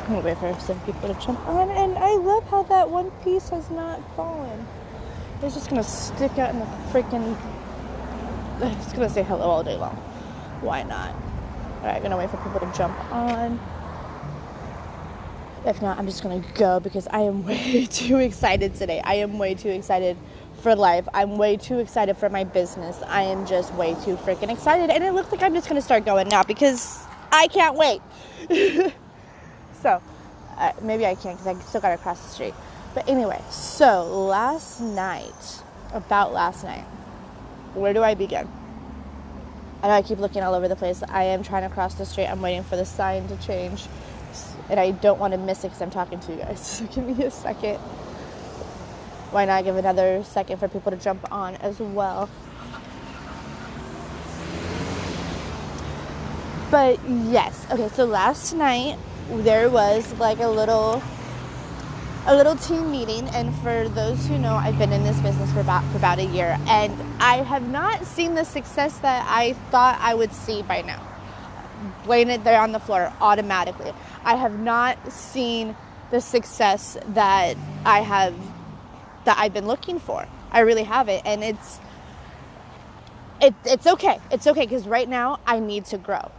I'm gonna wait for some people to jump on, and I love how that one piece has not fallen. It's just gonna stick out in the freaking... It's gonna say hello all day long. Why not? Alright, gonna wait for people to jump on. If not, I'm just gonna go because I am way too excited today. I am way too excited for life. I'm way too excited for my business. I am just way too freaking excited. And it looks like I'm just gonna start going now because I can't wait. So, maybe I can't because I still gotta cross the street. But anyway, so last night, where do I begin? I know I keep looking all over the place. I am trying to cross the street. I'm waiting for the sign to change. And I don't want to miss it because I'm talking to you guys. So give me a second. Why not give another second for people to jump on as well? But yes. Okay, so last night there was like a little team meeting, and for those who know, I've been in this business for about a year, and I have not seen the success that I thought I would see by now. Laying it there on the floor automatically. I have not seen the success that I've been looking for. I really haven't, and it's okay. It's okay because right now I need to grow.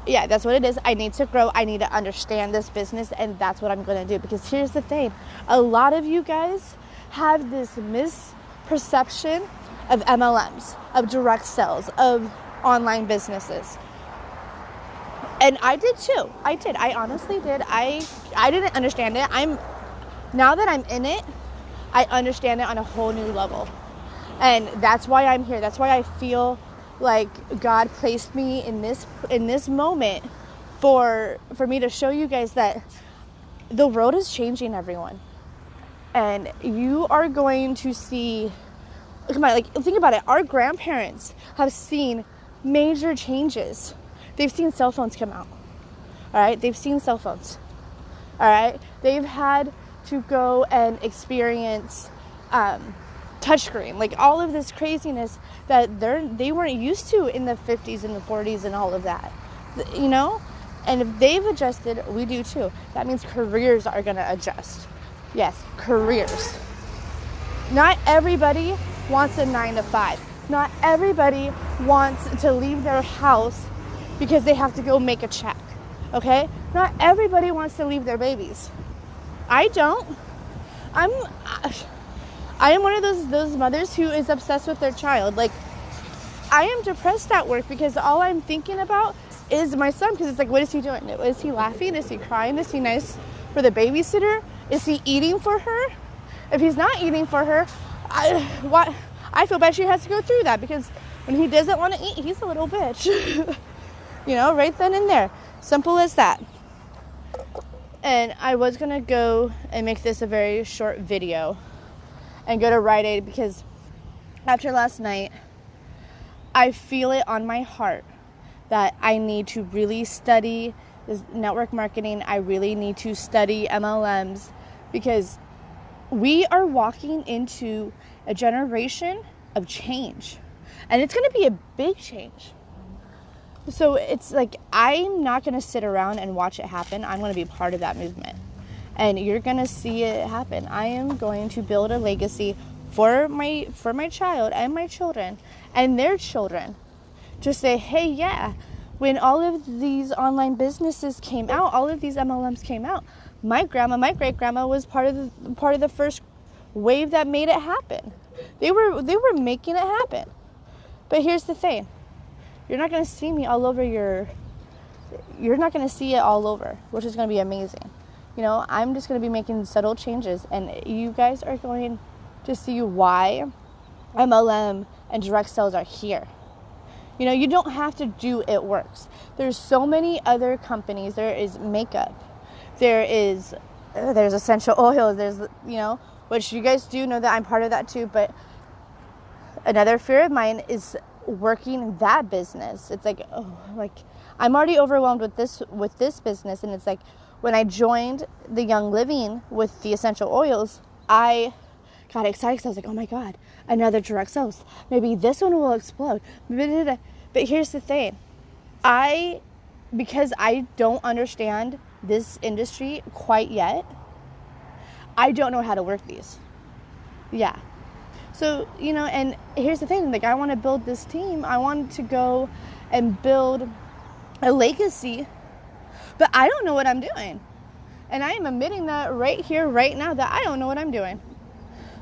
Yeah, that's what it is. I need to grow. I need to understand this business, and that's what I'm going to do. Because here's the thing. A lot of you guys have this misperception of MLMs, of direct sales, of online businesses. And I did too. I honestly did. I didn't understand it. Now that I'm in it, I understand it on a whole new level. And that's why I'm here. That's why I feel like God placed me in this moment for me to show you guys that the world is changing, everyone. And you are going to see, come on, like think about it. Our grandparents have seen major changes. They've seen cell phones come out. All right, they've seen cell phones. All right, they've had to go and experience touchscreen, like all of this craziness that they weren't used to in the 50s and the 40s and all of that, you know. And if they've adjusted, we do too. That means careers are going to adjust. Yes, careers. Not everybody wants a 9-to-5. Not everybody wants to leave their house because they have to go make a check. Okay? Not everybody wants to leave their babies. I don't. I am one of those mothers who is obsessed with their child. Like, I am depressed at work because all I'm thinking about is my son. Because it's like, what is he doing? Is he laughing? Is he crying? Is he nice for the babysitter? Is he eating for her? If he's not eating for her, I feel bad she has to go through that, because when he doesn't want to eat, he's a little bitch. You know, right then and there. Simple as that. And I was going to go and make this a very short video and go to Rite Aid, because after last night, I feel it on my heart that I need to really study this network marketing. I really need to study MLMs, because we are walking into a generation of change, and it's going to be a big change. So it's like, I'm not going to sit around and watch it happen. I'm going to be part of that movement. And you're going to see it happen. I am going to build a legacy for my child and my children and their children to say, hey, yeah, when all of these online businesses came out, all of these MLMs came out, my great-grandma was part of the first wave that made it happen. They were making it happen. But here's the thing. You're not going to see me all over you're not going to see it all over, which is going to be amazing. You know, I'm just going to be making subtle changes, and you guys are going to see why MLM and direct sales are here. You know, you don't have to do It Works. There's so many other companies. There is makeup. There's essential oils. There's, you know, which you guys do know that I'm part of that too. But another fear of mine is working that business. It's like, oh, like I'm already overwhelmed with this business, and it's like when I joined the Young Living with the essential oils, I got excited because I was like, oh my God, another direct sales. Maybe this one will explode. But here's the thing. I because I don't understand this industry quite yet, I don't know how to work these. Yeah. So, and here's the thing, like, I want to build this team. I want to go and build a legacy, but I don't know what I'm doing. And I am admitting that right here, right now, that I don't know what I'm doing.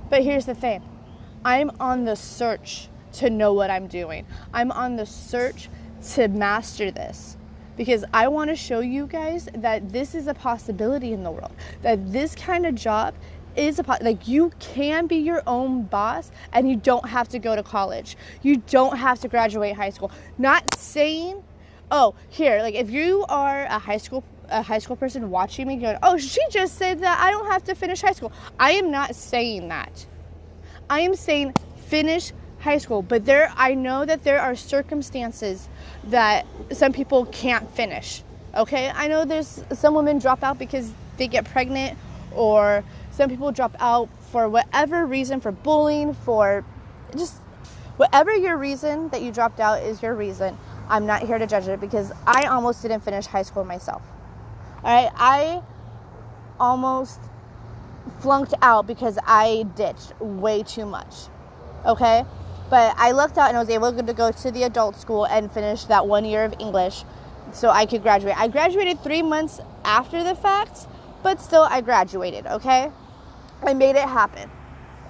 But here's the thing. I'm on the search to know what I'm doing. I'm on the search to master this. Because I want to show you guys that this is a possibility in the world. That this kind of job is like, you can be your own boss and you don't have to go to college. You don't have to graduate high school. Not saying, like, if you are a high school person watching me going, oh, she just said that I don't have to finish high school. I am not saying that. I am saying finish high school, but I know that there are circumstances that some people can't finish. Okay, I know there's some women drop out because they get pregnant, or some people drop out for whatever reason, for bullying, for just whatever your reason that you dropped out is your reason. I'm not here to judge it, because I almost didn't finish high school myself. All right, I almost flunked out because I ditched way too much. Okay, but I lucked out and I was able to go to the adult school and finish that 1 year of English so I could graduate. I graduated 3 months after the fact, but still I graduated, okay? I made it happen.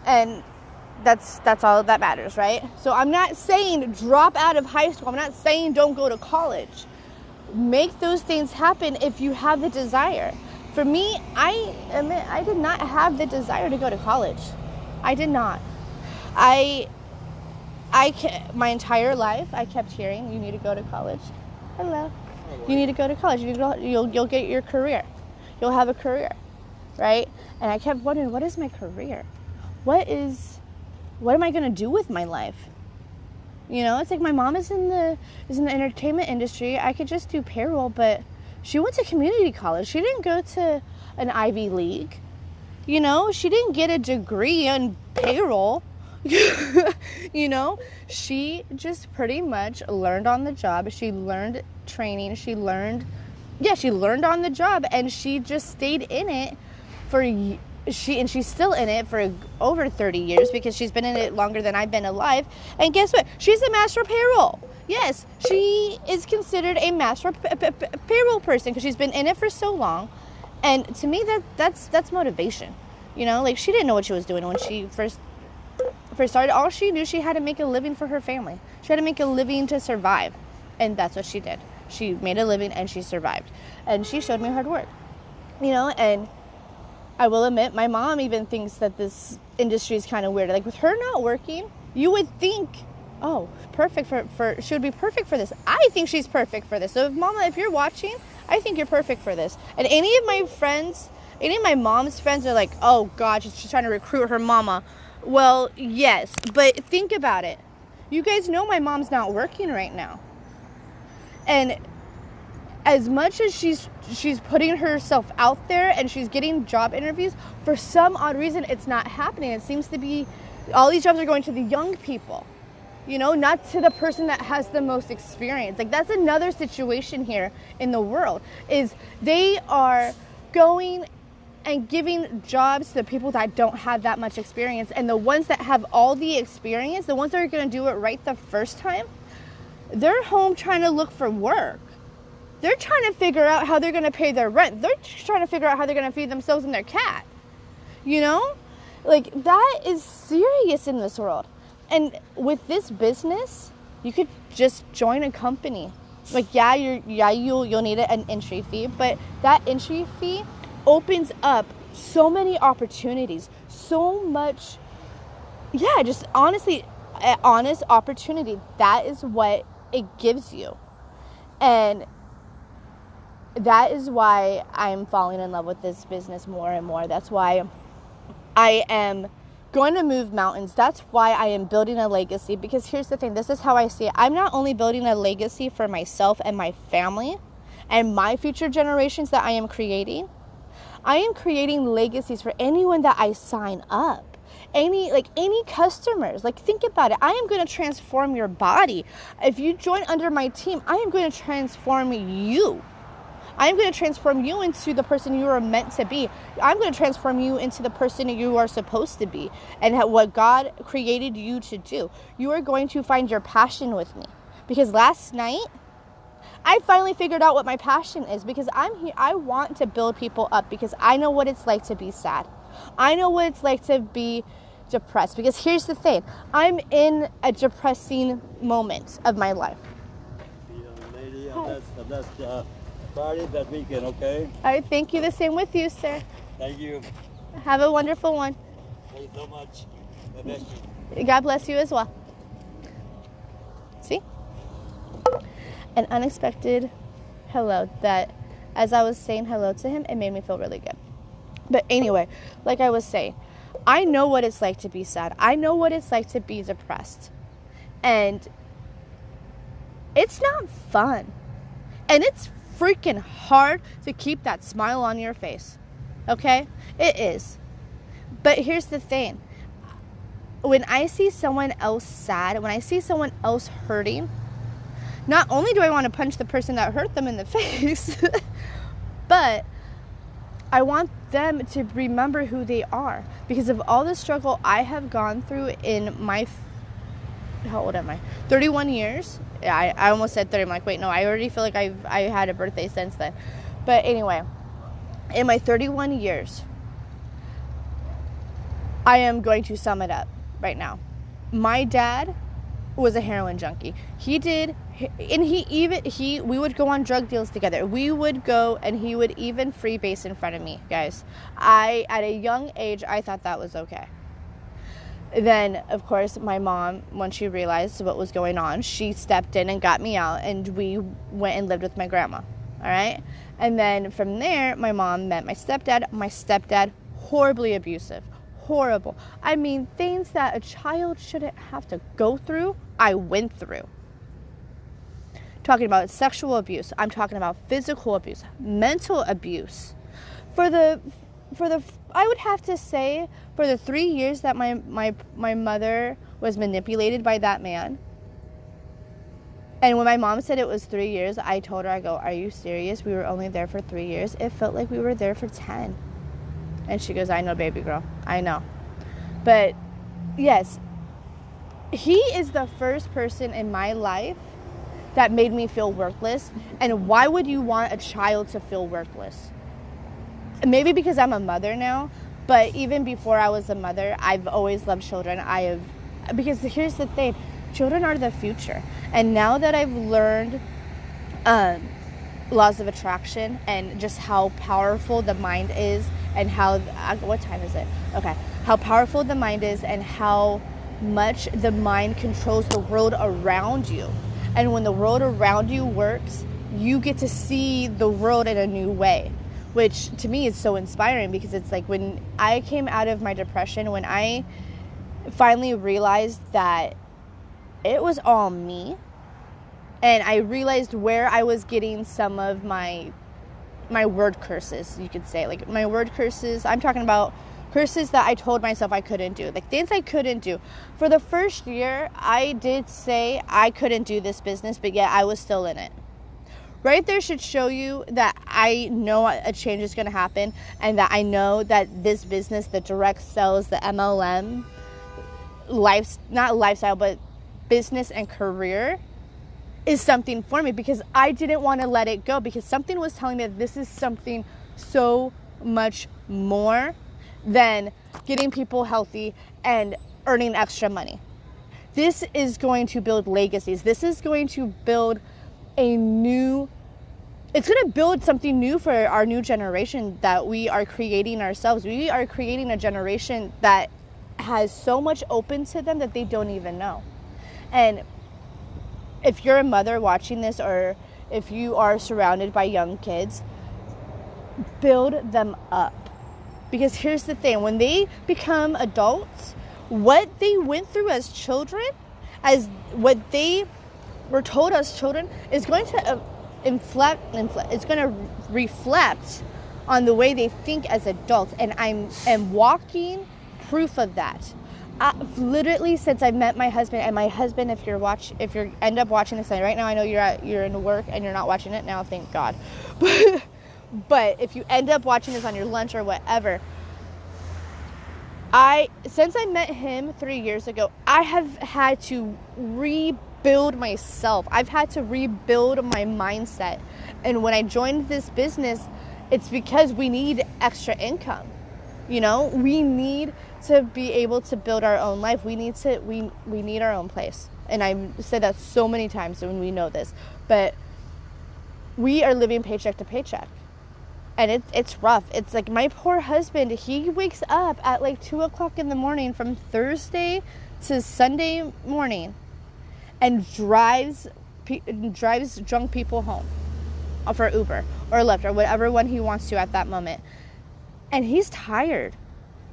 And that's all that matters, right? So I'm not saying drop out of high school. I'm not saying don't go to college. Make those things happen if you have the desire. For me, I admit I did not have the desire to go to college. I did not. My entire life, I kept hearing, you need to go to college. Hello. You need to go to college. You'll get your career. You'll have a career, right? And I kept wondering, what is my career? What am I going to do with my life? It's like my mom is in the entertainment industry. I could just do payroll, but she went to community college. She didn't go to an Ivy League. She didn't get a degree in payroll. She just pretty much learned on the job. She learned training. She learned on the job, and she just stayed in it she's still in it for over 30 years, because she's been in it longer than I've been alive. And guess what? She's a master payroll. Yes, she is considered a master payroll person because she's been in it for so long. And to me, that's motivation. Like, she didn't know what she was doing when she first started. All she knew, she had to make a living for her family. She had to make a living to survive. And that's what she did. She made a living and she survived. And she showed me hard work. And I will admit, my mom even thinks that this industry is kind of weird. Like, with her not working, you would think, oh, perfect for she would be perfect for this. I think she's perfect for this. So, Mama, if you're watching, I think you're perfect for this. And any of my mom's friends are like, oh, God, she's trying to recruit her mama. Well, yes, but think about it. You guys know my mom's not working right now. And as much as she's putting herself out there and she's getting job interviews, for some odd reason, it's not happening. It seems to be all these jobs are going to the young people, not to the person that has the most experience. Like, that's another situation here in the world, is they are going and giving jobs to the people that don't have that much experience. And the ones that have all the experience, the ones that are going to do it right the first time, they're home trying to look for work. They're trying to figure out how they're going to pay their rent. They're trying to figure out how they're going to feed themselves and their cat. Like, that is serious in this world. And with this business, you could just join a company. Like, you'll need an entry fee, but that entry fee opens up so many opportunities, so much, just honestly, an honest opportunity. That is what it gives you. And that is why I'm falling in love with this business more and more. That's why I am going to move mountains. That's why I am building a legacy. Because here's the thing. This is how I see it. I'm not only building a legacy for myself and my family and my future generations that I am creating. I am creating legacies for anyone that I sign up. any customers. Like, think about it. I am going to transform your body. If you join under my team, I am going to transform you. I am going to transform you into the person you are meant to be. I'm going to transform you into the person you are supposed to be and what God created you to do. You are going to find your passion with me. Because last night, I finally figured out what my passion is, because I'm here. I want to build people up because I know what it's like to be sad. I know what it's like to be depressed, because here's the thing. I'm in a depressing moment of my life. Lady, that's Friday, that weekend, okay? All right, thank you. The same with you, sir. Thank you. Have a wonderful one. Thank you so much. God bless you. God bless you as well. See? An unexpected hello that, as I was saying hello to him, it made me feel really good. But anyway, like I was saying, I know what it's like to be sad. I know what it's like to be depressed. And it's not fun. And it's freaking hard to keep that smile on your face. Okay? It is. But here's the thing. When I see someone else sad, when I see someone else hurting, not only do I want to punch the person that hurt them in the face, but I want them to remember who they are. Because of all the struggle I have gone through in my, how old am I? 31 years. Yeah, I almost said 30. I'm like, wait, no, I already feel like I had a birthday since then. But anyway, in my 31 years, I am going to sum it up right now. My dad was a heroin junkie. We would go on drug deals together. We would go, and he would even freebase in front of me, guys. At a young age, I thought that was okay. Then, of course, my mom, when she realized what was going on, she stepped in and got me out, and we went and lived with my grandma, all right? And then from there, my mom met my stepdad. My stepdad, horribly abusive, horrible. I mean, things that a child shouldn't have to go through, I went through. Talking about sexual abuse, I'm talking about physical abuse, mental abuse. I would have to say, for the 3 years that my mother was manipulated by that man, and when my mom said it was 3 years, I told her, I go, are you serious? We were only there for 3 years. It felt like we were there for 10. And she goes, I know, baby girl. I know. But, yes, he is the first person in my life that made me feel worthless. And why would you want a child to feel worthless? Maybe because I'm a mother now, but even before I was a mother, I've always loved children. Because here's the thing, children are the future. And now that I've learned laws of attraction and just how powerful the mind is, and what time is it? Okay. How powerful the mind is and how much the mind controls the world around you. And when the world around you works, you get to see the world in a new way, which to me is so inspiring, because it's like when I came out of my depression, when I finally realized that it was all me, and I realized where I was getting some of my word curses, you could say. Like, my word curses, I'm talking about curses that I told myself I couldn't do, like things I couldn't do. For the first year, I did say I couldn't do this business, but yet I was still in it. Right there should show you that I know a change is going to happen, and that I know that this business, the direct sales, the MLM, not lifestyle, but business and career, is something for me, because I didn't want to let it go, because something was telling me that this is something so much more than getting people healthy and earning extra money. This is going to build legacies. This is going to build it's going to build something new for our new generation that we are creating ourselves. We are creating a generation that has so much open to them that they don't even know. And if you're a mother watching this, or if you are surrounded by young kids, build them up. Because here's the thing, when they become adults, what they went through as children, as what they were told as children, is going to it's going to reflect on the way they think as adults. And I am walking proof of that. literally since I met my husband, and my husband, if you end up watching this right now, I know you're in work and you're not watching it now, thank God. But if you end up watching this on your lunch or whatever, since I met him 3 years ago, I have had to rebuild myself. I've had to rebuild my mindset. And when I joined this business, it's because we need extra income. You know, we need to be able to build our own life. We need our own place. And I've said that so many times when we know this. But we are living paycheck to paycheck. And it's rough. It's like my poor husband, he wakes up at like 2 o'clock in the morning from Thursday to Sunday morning and drives drunk people home for Uber or Lyft or whatever one he wants to at that moment. And he's tired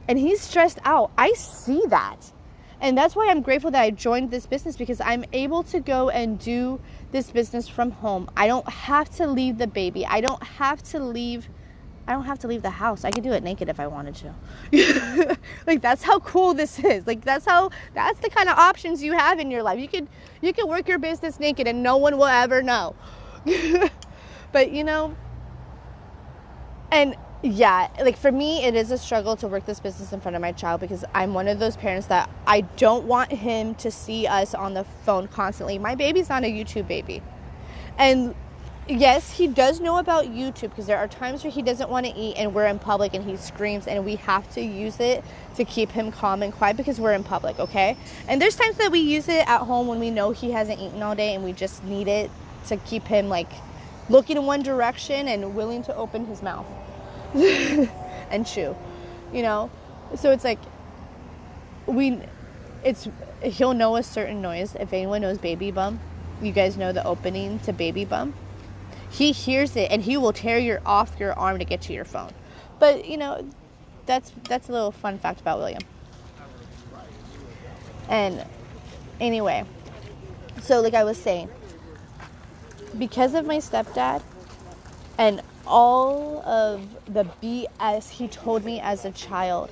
and he's stressed out. I see that. And that's why I'm grateful that I joined this business, because I'm able to go and do this business from home. I don't have to leave the baby. I don't have to leave the house. I could do it naked if I wanted to. Like, that's how cool this is. Like, that's the kind of options you have in your life. You could work your business naked and no one will ever know. But, you know, and yeah, like for me, it is a struggle to work this business in front of my child, because I'm one of those parents that I don't want him to see us on the phone constantly. My baby's not a YouTube baby. And yes, he does know about YouTube, because there are times where he doesn't want to eat and we're in public and he screams, and we have to use it to keep him calm and quiet because we're in public, okay? And there's times that we use it at home when we know he hasn't eaten all day and we just need it to keep him like looking in one direction and willing to open his mouth and chew, you know? So it's like he'll know a certain noise. If anyone knows Baby Bum, you guys know the opening to Baby Bum. He hears it and he will tear off your arm to get to your phone. But, you know, that's a little fun fact about William. And anyway, so like I was saying, because of my stepdad and all of the BS he told me as a child,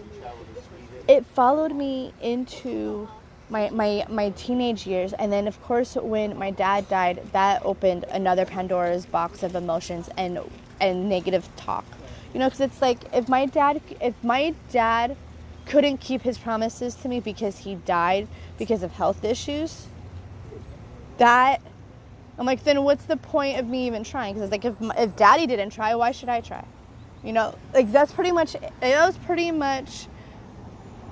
it followed me into my teenage years. And then, of course, when my dad died, that opened another Pandora's box of emotions and negative talk. You know, because it's like, if my dad couldn't keep his promises to me because he died because of health issues, I'm like, then what's the point of me even trying? Because it's like, if daddy didn't try, why should I try? You know, like that was pretty much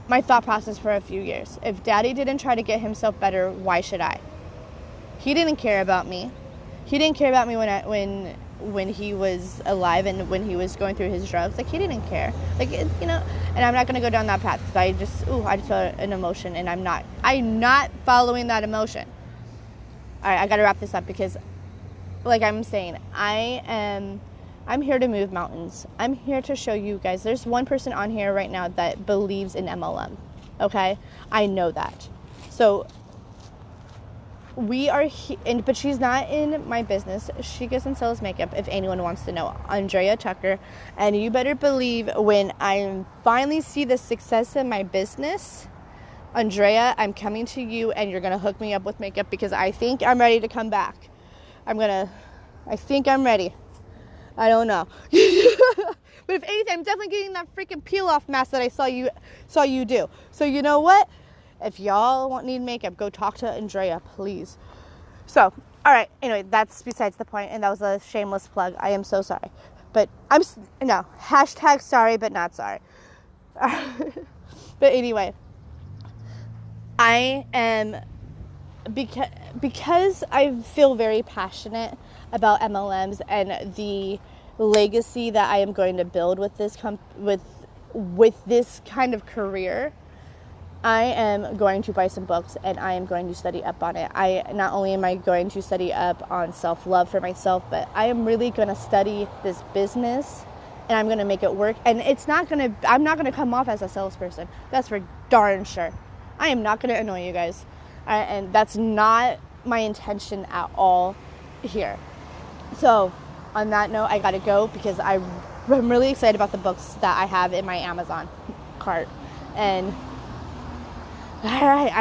my thought process for a few years. If daddy didn't try to get himself better, why should I? He didn't care about me. He didn't care about me when he was alive and when he was going through his drugs. Like, he didn't care. Like, you know, and I'm not going to go down that path because I just felt an emotion and I'm not following that emotion. All right, I got to wrap this up because, like I'm saying, I'm here to move mountains. I'm here to show you guys. There's one person on here right now that believes in MLM, okay? I know that. So we are but she's not in my business. She goes and sells makeup, if anyone wants to know. Andrea Tucker. And you better believe when I finally see the success in my business, Andrea, I'm coming to you and you're going to hook me up with makeup because I think I'm ready to come back. I think I'm ready. I don't know. But if anything, I'm definitely getting that freaking peel-off mask that I saw you do. So you know what? If y'all need makeup, go talk to Andrea, please. So, all right. Anyway, that's besides the point, and that was a shameless plug. I am so sorry. But hashtag sorry, but not sorry. But anyway, I am, because I feel very passionate about MLMs and the legacy that I am going to build with this with this kind of career, I am going to buy some books and I am going to study up on it. Not only am I going to study up on self-love for myself, but I am really going to study this business and I'm going to make it work. And I'm not going to come off as a salesperson. That's for darn sure. I am not going to annoy you guys. And that's not my intention at all here. So, on that note, I got to go because I'm really excited about the books that I have in my Amazon cart. And All right,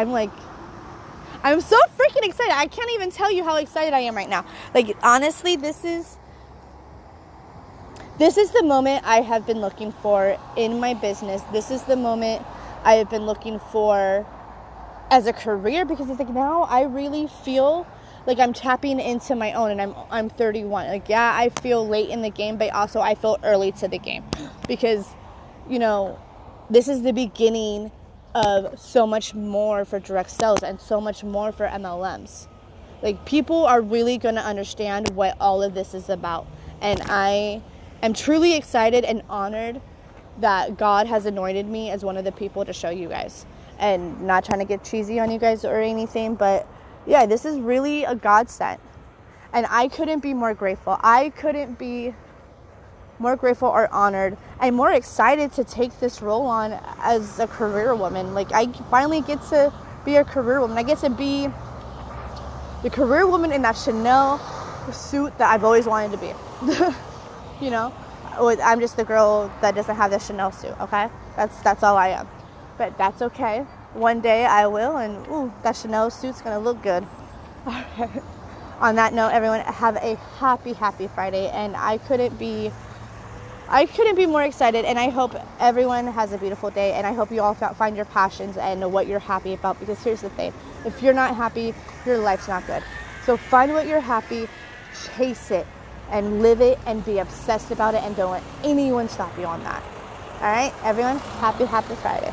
I'm so freaking excited. I can't even tell you how excited I am right now. Like, honestly, this is the moment I have been looking for in my business. This is the moment I have been looking for as a career, because it's like now I really feel like I'm tapping into my own, and I'm 31. Like, yeah, I feel late in the game, but also I feel early to the game, because, you know, this is the beginning of so much more for direct sales and so much more for MLMs. Like, people are really going to understand what all of this is about, and I am truly excited and honored that God has anointed me as one of the people to show you guys. And not trying to get cheesy on you guys or anything, but yeah, this is really a godsend. And I couldn't be more grateful. I couldn't be more grateful or honored and more excited to take this role on as a career woman. Like, I finally get to be a career woman. I get to be the career woman in that Chanel suit that I've always wanted to be. You know, I'm just the girl that doesn't have the Chanel suit, okay? That's all I am. But that's okay. One day I will, and ooh, that Chanel suit's gonna look good. All right. On that note, everyone, have a happy Friday, and I couldn't be more excited, and I hope everyone has a beautiful day, and I hope you all find your passions and what you're happy about, because here's the thing. If you're not happy, your life's not good. So find what you're happy, chase it, and live it, and be obsessed about it, and don't let anyone stop you on that. All right, everyone, happy Friday.